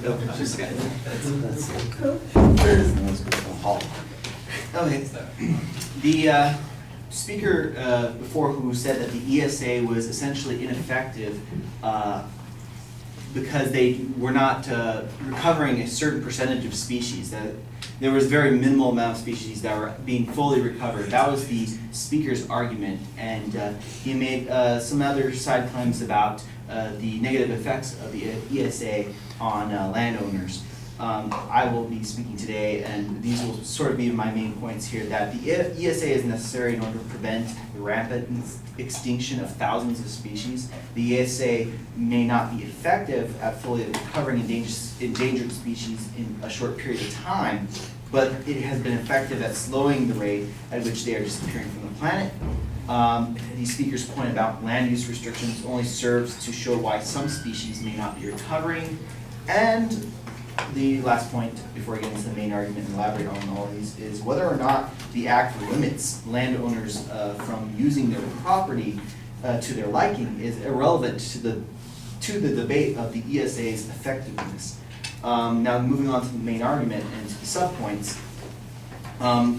Just good. Okay. The speaker before who said that the ESA was essentially ineffective because they were not recovering a certain percentage of species. That there was very minimal amount of species that were being fully recovered. That was the speaker's argument, and he made some other side claims about the negative effects of the ESA on landowners. I will be speaking today, and these will sort of be my main points here, that the ESA is necessary in order to prevent the rampant extinction of thousands of species. The ESA may not be effective at fully recovering endangered species in a short period of time, but it has been effective at slowing the rate at which they are disappearing from the planet. The speaker's point about land use restrictions only serves to show why some species may not be recovering. And the last point, before I get into the main argument and elaborate on all of these, is whether or not the Act limits landowners from using their property to their liking is irrelevant to the debate of the ESA's effectiveness. Now, moving on to the main argument and to the subpoints, I'm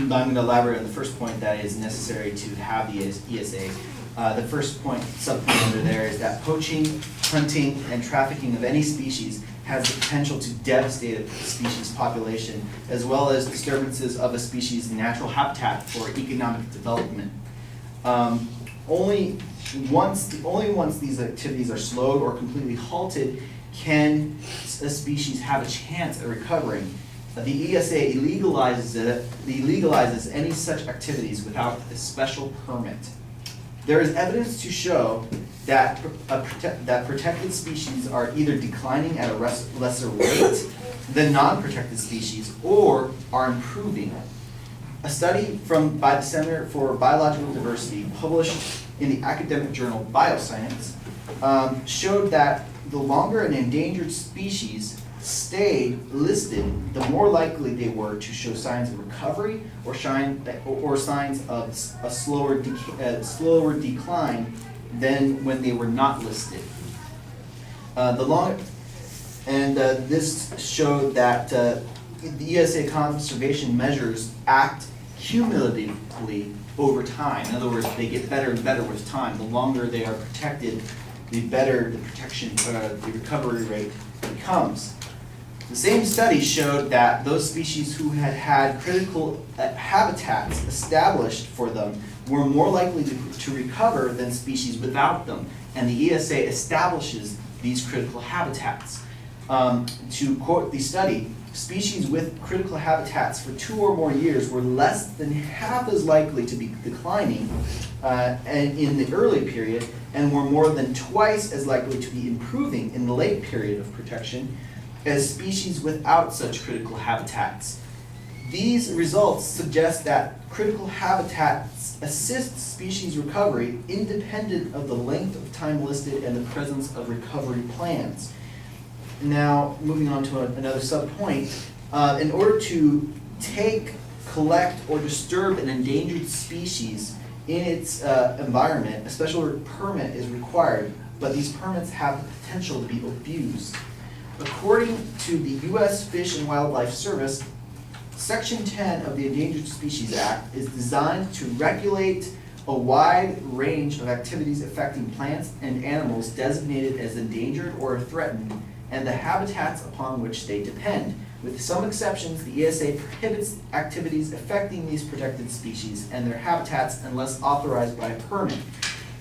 going to elaborate on the first point, that is necessary to have the ESA. The first point, subpoint under there, is that poaching, hunting, and trafficking of any species has the potential to devastate a species population, as well as disturbances of a species' natural habitat for economic development. Only once these activities are slowed or completely halted can a species have a chance at recovering. The ESA illegalizes any such activities without a special permit. There is evidence to show that protected species are either declining at a lesser rate than non-protected species, or are improving. A study by the Center for Biological Diversity, published in the academic journal Bioscience, showed that the longer an endangered species stayed listed, the more likely they were to show signs of recovery or signs of a slower decline than when they were not listed. This showed that the ESA conservation measures act cumulatively over time. In other words, they get better and better with time. The longer they are protected, the better the protection, the recovery rate becomes. The same study showed that those species who had critical habitats established for them were more likely to recover than species without them, and the ESA establishes these critical habitats. To quote the study, species with critical habitats for 2 or more years were less than half as likely to be declining in the early period, and were more than twice as likely to be improving in the late period of protection as species without such critical habitats. These results suggest that critical habitats assist species recovery independent of the length of time listed and the presence of recovery plans. Now, moving on to another subpoint, in order to take, collect, or disturb an endangered species in its environment, a special permit is required, but these permits have the potential to be abused. According to the U.S. Fish and Wildlife Service, Section 10 of the Endangered Species Act is designed to regulate a wide range of activities affecting plants and animals designated as endangered or threatened, and the habitats upon which they depend. With some exceptions, the ESA prohibits activities affecting these protected species and their habitats unless authorized by a permit.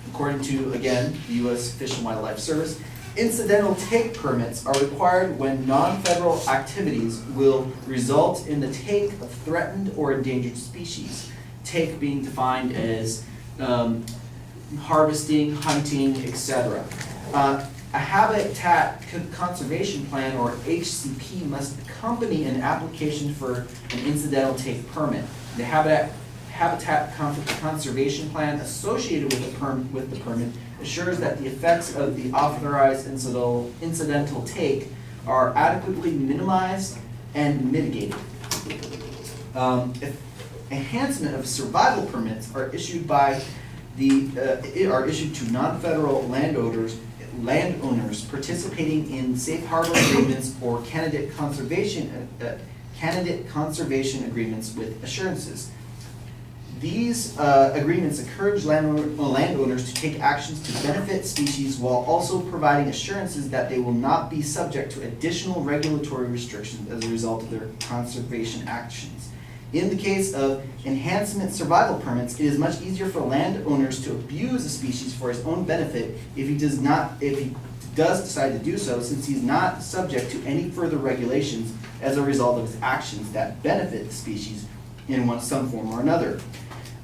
According to, again, the U.S. Fish and Wildlife Service, incidental take permits are required when non-federal activities will result in the take of threatened or endangered species. Take being defined as harvesting, hunting, etc. A habitat conservation plan, or HCP, must accompany an application for an incidental take permit. The habitat conservation plan associated with the permit assures that the effects of the authorized incidental take are adequately minimized and mitigated. Enhancement of survival permits are issued to non-federal landowners landowners participating in safe harbor agreements or candidate conservation agreements with assurances. These agreements encourage landowners to take actions to benefit species while also providing assurances that they will not be subject to additional regulatory restrictions as a result of their conservation actions. In the case of enhancement survival permits, it is much easier for landowners to abuse a species for his own benefit if he does decide to do so, since he's not subject to any further regulations as a result of his actions that benefit the species in some form or another.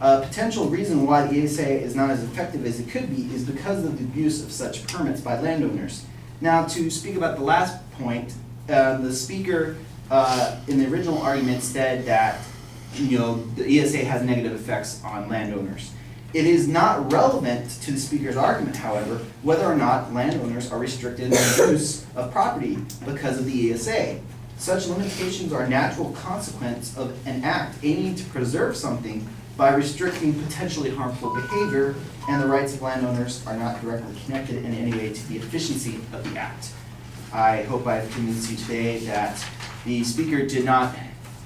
A potential reason why the ESA is not as effective as it could be is because of the abuse of such permits by landowners. Now, to speak about the last point, the speaker in the original argument said that the ESA has negative effects on landowners. It is not relevant to the speaker's argument, however, whether or not landowners are restricted in the use of property because of the ESA. Such limitations are a natural consequence of an act aiming to preserve something by restricting potentially harmful behavior, and the rights of landowners are not directly connected in any way to the efficiency of the act. I hope I have convinced you today that the speaker did not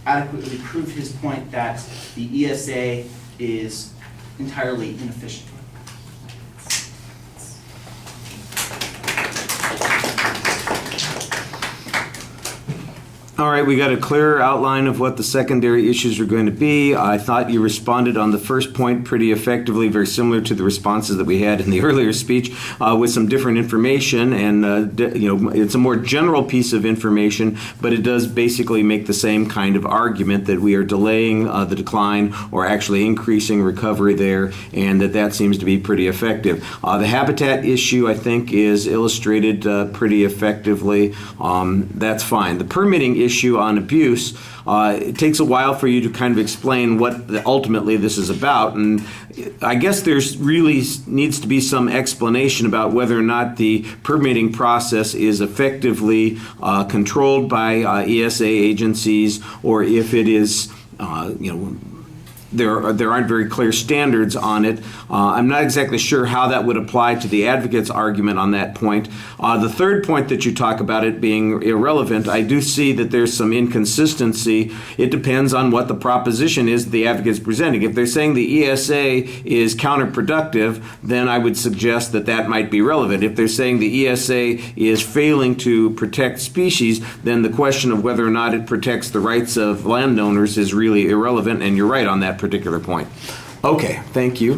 adequately prove his point that the ESA is entirely inefficient. All right, we got a clear outline of what the secondary issues are going to be. I thought you responded on the first point pretty effectively, very similar to the responses that we had in the earlier speech, with some different information. And it's a more general piece of information, but it does basically make the same kind of argument that we are delaying the decline or actually increasing recovery there, and that seems to be pretty effective. The habitat issue, I think, is illustrated pretty effectively. That's fine. The permitting issue on abuse, it takes a while for you to kind of explain what ultimately this is about, and I guess there's really needs to be some explanation about whether or not the permitting process is effectively controlled by ESA agencies, or if it is, there aren't very clear standards on it. I'm not exactly sure how that would apply to the advocate's argument on that point. The third point that you talk about it being irrelevant, I do see that there's some inconsistency. It depends on what the proposition is the advocate's presenting. If they're saying the ESA is counterproductive, then I would suggest that might be relevant. If they're saying the ESA is failing to protect species, then the question of whether or not it protects the rights of landowners is really irrelevant, and you're right on that particular point. Okay, thank you.